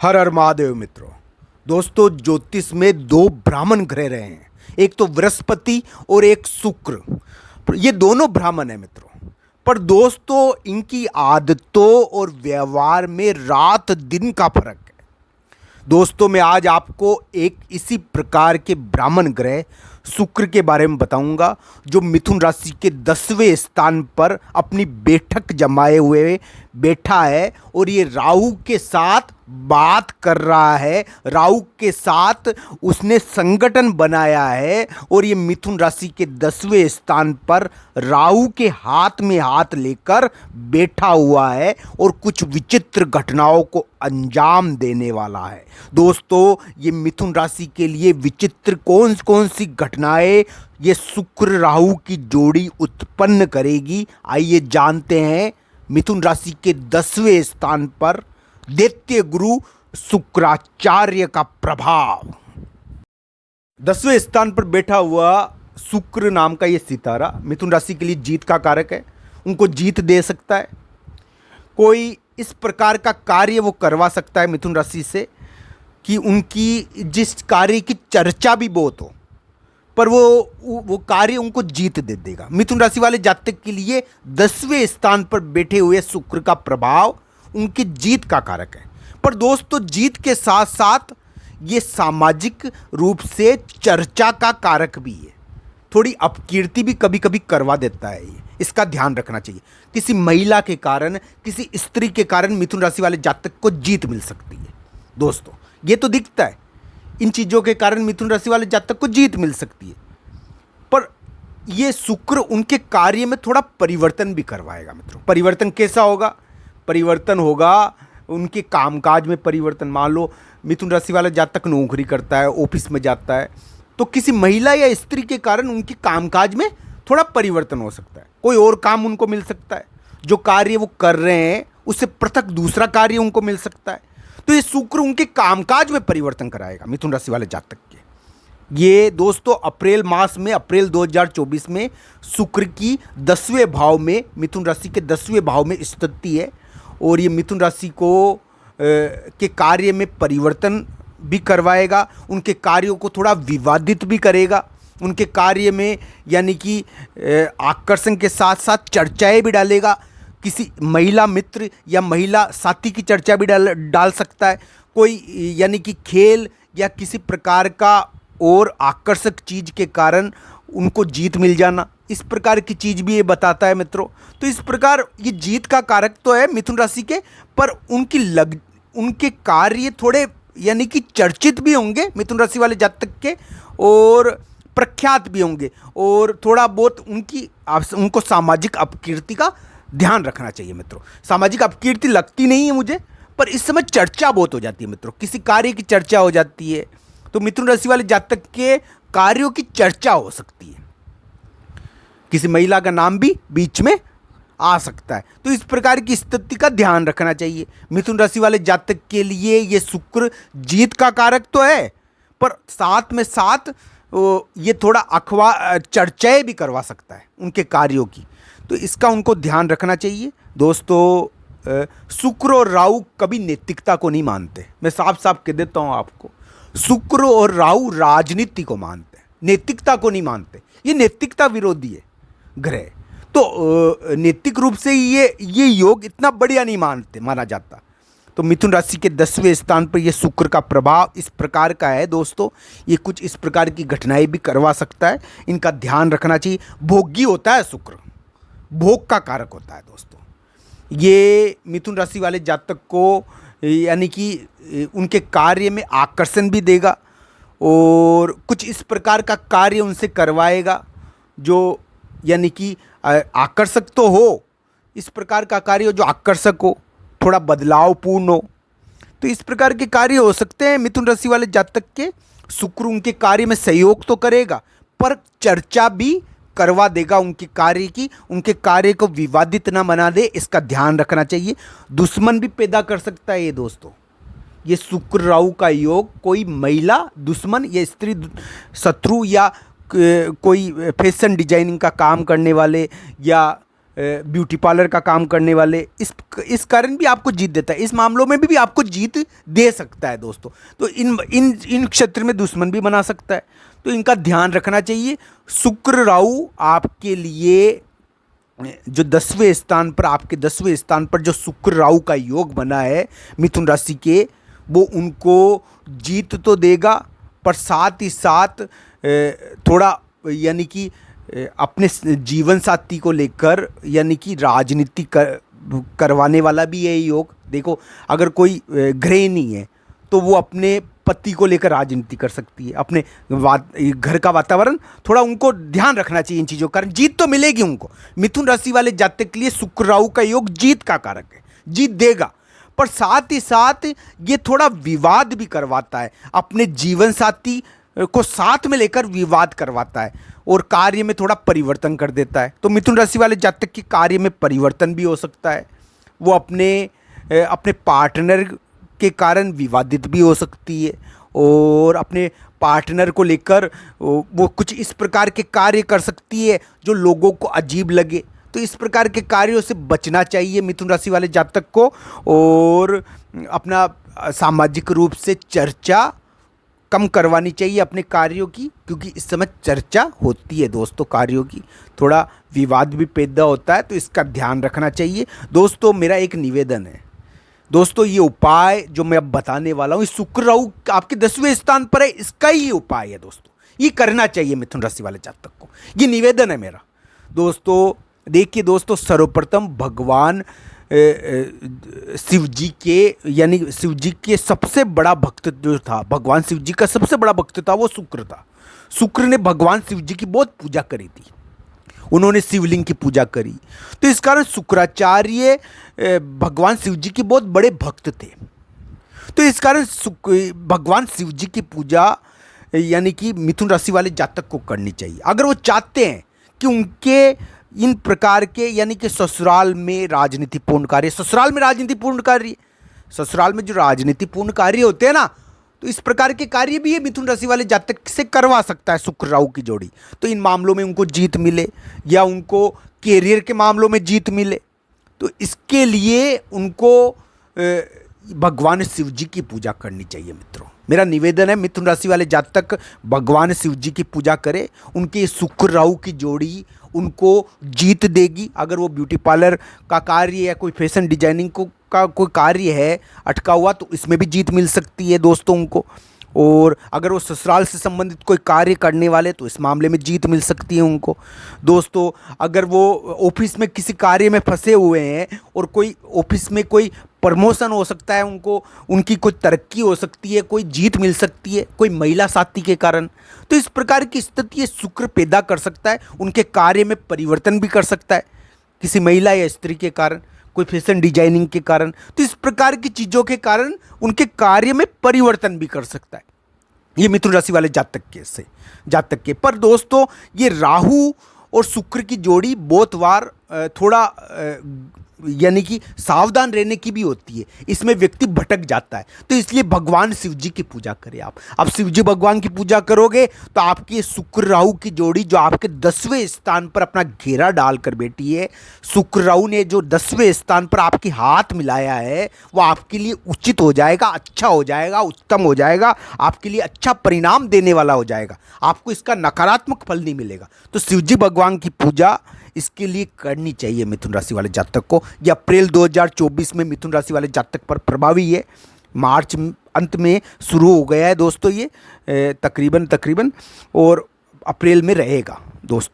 हर हर महादेव मित्रों। दोस्तों, ज्योतिष में दो ब्राह्मण ग्रह रहे हैं, एक तो बृहस्पति और एक शुक्र। ये दोनों ब्राह्मण हैं मित्रों, पर दोस्तों इनकी आदतों और व्यवहार में रात दिन का फर्क है। दोस्तों, मैं आज आपको एक इसी प्रकार के ब्राह्मण ग्रह शुक्र के बारे में बताऊंगा, जो मिथुन राशि के 10वें स्थान पर अपनी बैठक जमाए हुए बैठा है और ये राहु के साथ बात कर रहा है। राहु के साथ उसने संगठन बनाया है और ये मिथुन राशि के 10वें स्थान पर राहु के हाथ में हाथ लेकर बैठा हुआ है और कुछ विचित्र घटनाओं को अंजाम देने वाला है। दोस्तों, ये मिथुन राशि के लिए विचित्र कौन कौन सी घटनाएं ये शुक्र राहु की जोड़ी उत्पन्न करेगी, आइए जानते हैं। मिथुन राशि के 10वें स्थान पर दैत्य गुरु शुक्राचार्य का प्रभाव। 10वें स्थान पर बैठा हुआ शुक्र नाम का ये सितारा मिथुन राशि के लिए जीत का कारक है। उनको जीत दे सकता है, कोई इस प्रकार का कार्य वो करवा सकता है मिथुन राशि से कि उनकी जिस कार्य की चर्चा भी बहुत हो, पर वो कार्य उनको जीत दे देगा। मिथुन राशि वाले जातक के लिए 10वें स्थान पर बैठे हुए शुक्र का प्रभाव उनकी जीत का कारक है। पर दोस्तों, जीत के साथ साथ ये सामाजिक रूप से चर्चा का कारक भी है। थोड़ी अपकीर्ति भी कभी कभी करवा देता है ये, इसका ध्यान रखना चाहिए। किसी महिला के कारण, किसी स्त्री के कारण मिथुन राशि वाले जातक को जीत मिल सकती है। दोस्तों, ये तो दिखता है, इन चीज़ों के कारण मिथुन राशि वाले जातक को जीत मिल सकती है, पर ये शुक्र उनके कार्य में थोड़ा परिवर्तन भी करवाएगा मित्रों। परिवर्तन कैसा होगा? परिवर्तन होगा उनके कामकाज में परिवर्तन। मान लो मिथुन राशि वाला जातक नौकरी करता है, ऑफिस में जाता है, तो किसी महिला या स्त्री के कारण उनके कामकाज में थोड़ा परिवर्तन हो सकता है। कोई और काम उनको मिल सकता है, जो कार्य वो कर रहे हैं उससे पृथक दूसरा कार्य उनको मिल सकता है। तो ये शुक्र उनके कामकाज में परिवर्तन कराएगा मिथुन राशि वाले जातक के। ये दोस्तों अप्रैल मास में, अप्रैल 2024 में शुक्र की 10वें भाव में, मिथुन राशि के 10वें भाव में स्थिति है और ये मिथुन राशि को के कार्य में परिवर्तन भी करवाएगा। उनके कार्यों को थोड़ा विवादित भी करेगा। उनके कार्य में यानी कि आकर्षण के साथ साथ चर्चाएं भी डालेगा। किसी महिला मित्र या महिला साथी की चर्चा भी डाल सकता है। कोई यानी कि खेल या किसी प्रकार का और आकर्षक चीज़ के कारण उनको जीत मिल जाना, इस प्रकार की चीज़ भी ये बताता है मित्रों। तो इस प्रकार ये जीत का कारक तो है मिथुन राशि के, पर उनके कार्य थोड़े यानी कि चर्चित भी होंगे मिथुन राशि वाले जातक के, और प्रख्यात भी होंगे, और थोड़ा बहुत उनको सामाजिक अपकीर्ति का ध्यान रखना चाहिए मित्रों। सामाजिक अपकीर्ति लगती नहीं है मुझे, पर इस समय चर्चा बहुत हो जाती है मित्रों। किसी कार्य की चर्चा हो जाती है, तो मिथुन राशि वाले जातक के कार्यों की चर्चा हो सकती है। किसी महिला का नाम भी बीच में आ सकता है। तो इस प्रकार की स्थिति का ध्यान रखना चाहिए। मिथुन राशि वाले जातक के लिए ये शुक्र जीत का कारक तो है, पर साथ में साथ ये थोड़ा चर्चाएं भी करवा सकता है उनके कार्यों की, तो इसका उनको ध्यान रखना चाहिए। दोस्तों, शुक्र और राहु कभी नैतिकता को नहीं मानते। मैं साफ साफ कह देता हूँ आपको, शुक्र और राहु राजनीति को मानते हैं, नैतिकता को नहीं मानते। ये नैतिकता विरोधी है ग्रह, तो नैतिक रूप से ये योग इतना बढ़िया नहीं माना जाता। तो मिथुन राशि के 10वें स्थान पर ये शुक्र का प्रभाव इस प्रकार का है दोस्तों। ये कुछ इस प्रकार की घटनाएं भी करवा सकता है, इनका ध्यान रखना चाहिए। भोगी होता है शुक्र, भोग का कारक होता है दोस्तों। ये मिथुन राशि वाले जातक को यानी कि उनके कार्य में आकर्षण भी देगा और कुछ इस प्रकार का कार्य उनसे करवाएगा जो यानी कि आकर्षक तो हो, इस प्रकार का कार्य जो आकर्षक हो, थोड़ा बदलावपूर्ण हो। तो इस प्रकार के कार्य हो सकते हैं मिथुन राशि वाले जातक के। शुक्र उनके कार्य में सहयोग तो करेगा, पर चर्चा भी करवा देगा उनके कार्य की। उनके कार्य को विवादित ना बना दे, इसका ध्यान रखना चाहिए। दुश्मन भी पैदा कर सकता है ये दोस्तों। ये शुक्र राहु का योग कोई महिला दुश्मन या स्त्री शत्रु या कोई फैशन डिजाइनिंग का काम करने वाले या ब्यूटी पार्लर का काम करने वाले, इस कारण भी आपको जीत देता है, इस मामलों में भी आपको जीत दे सकता है दोस्तों। तो इन इन इन क्षेत्र में दुश्मन भी बना सकता है, तो इनका ध्यान रखना चाहिए। शुक्र राहु आपके लिए जो 10वें स्थान पर, आपके 10वें स्थान पर जो शुक्र राहु का योग बना है मिथुन राशि के, वो उनको जीत तो देगा, पर साथ ही साथ थोड़ा यानी कि अपने जीवन साथी को लेकर यानी कि राजनीति करवाने वाला भी है योग। देखो, अगर कोई गृहिणी है तो वो अपने पति को लेकर राजनीति कर सकती है, अपने घर का वातावरण थोड़ा उनको ध्यान रखना चाहिए इन चीज़ों का, कारण जीत तो मिलेगी उनको। मिथुन राशि वाले जातक के लिए शुक्र राहु का योग जीत का कारक है, जीत देगा, पर साथ ही साथ ये थोड़ा विवाद भी करवाता है, अपने जीवन साथी को साथ में लेकर विवाद करवाता है और कार्य में थोड़ा परिवर्तन कर देता है। तो मिथुन राशि वाले जातक के कार्य में परिवर्तन भी हो सकता है, वो अपने पार्टनर के कारण विवादित भी हो सकती है, और अपने पार्टनर को लेकर वो कुछ इस प्रकार के कार्य कर सकती है जो लोगों को अजीब लगे। तो इस प्रकार के कार्यों से बचना चाहिए मिथुन राशि वाले जातक को, और अपना सामाजिक रूप से चर्चा कम करवानी चाहिए अपने कार्यों की, क्योंकि इस समय चर्चा होती है दोस्तों कार्यों की, थोड़ा विवाद भी पैदा होता है, तो इसका ध्यान रखना चाहिए। दोस्तों मेरा एक निवेदन है दोस्तों, ये उपाय जो मैं अब बताने वाला हूँ, शुक्र राहु आपके 10वें स्थान पर है, इसका ही उपाय है दोस्तों, ये करना चाहिए मिथुन राशि वाले जातक को, ये निवेदन है मेरा दोस्तों। देखिए दोस्तों, सर्वप्रथम भगवान शिव जी के, यानी शिव जी के सबसे बड़ा भक्त जो था, भगवान शिव जी का सबसे बड़ा भक्त था वो शुक्र था। शुक्र ने भगवान शिव जी की बहुत पूजा करी थी, उन्होंने शिवलिंग की पूजा करी, तो इस कारण शुक्राचार्य भगवान शिव जी के बहुत बड़े भक्त थे। तो इस कारण भगवान शिव जी की पूजा यानी कि मिथुन राशि वाले जातक को करनी चाहिए, अगर वो चाहते हैं कि उनके इन प्रकार के यानी कि ससुराल में राजनीतिपूर्ण कार्य, ससुराल में राजनीतिपूर्ण कार्य, ससुराल में जो राजनीतिपूर्ण कार्य होते हैं ना, तो इस प्रकार के कार्य भी ये मिथुन राशि वाले जातक से करवा सकता है शुक्र राहु की जोड़ी। तो इन मामलों में उनको जीत मिले, या उनको कैरियर के मामलों में जीत मिले, तो इसके लिए उनको भगवान शिव जी की पूजा करनी चाहिए मित्रों। मेरा निवेदन है मिथुन राशि वाले जातक भगवान शिव जी की पूजा करें, उनके शुक्र राहु की जोड़ी उनको जीत देगी। अगर वो ब्यूटी पार्लर का कार्य या कोई फैशन डिजाइनिंग का कोई कार्य है अटका हुआ, तो इसमें भी जीत मिल सकती है दोस्तों उनको। और अगर वो ससुराल से संबंधित कोई कार्य करने वाले, तो इस मामले में जीत मिल सकती है उनको दोस्तों। अगर वो ऑफिस में किसी कार्य में फंसे हुए हैं और कोई ऑफिस में कोई प्रमोशन हो सकता है उनको, उनकी कोई तरक्की हो सकती है, कोई जीत मिल सकती है कोई महिला साथी के कारण, तो इस प्रकार की स्थिति शुक्र पैदा कर सकता है, उनके कार्य में परिवर्तन भी कर सकता है किसी महिला या स्त्री के कारण, कोई फैशन डिजाइनिंग के कारण। तो इस प्रकार की चीज़ों के कारण उनके कार्य में परिवर्तन भी कर सकता है ये मिथुन राशि वाले जातक के। पर दोस्तों, ये राहु और शुक्र की जोड़ी बहुत बार थोड़ा यानी कि सावधान रहने की भी होती है, इसमें व्यक्ति भटक जाता है। तो इसलिए भगवान शिव जी की पूजा करें आप। अब शिव जी भगवान की पूजा करोगे तो आपकी शुक्र राहु की जोड़ी जो आपके 10वें स्थान पर अपना घेरा डालकर बैठी है, शुक्र राहु ने जो 10वें स्थान पर आपके हाथ मिलाया है, वो आपके लिए उचित हो जाएगा, अच्छा हो जाएगा, उत्तम हो जाएगा, आपके लिए अच्छा परिणाम देने वाला हो जाएगा, आपको इसका नकारात्मक फल नहीं मिलेगा। तो शिव जी भगवान की पूजा इसके लिए करनी चाहिए मिथुन राशि वाले जातक को। ये अप्रैल 2024 में मिथुन राशि वाले जातक पर प्रभावी है, मार्च अंत में शुरू हो गया है दोस्तों ये तकरीबन, और अप्रैल में रहेगा दोस्तों।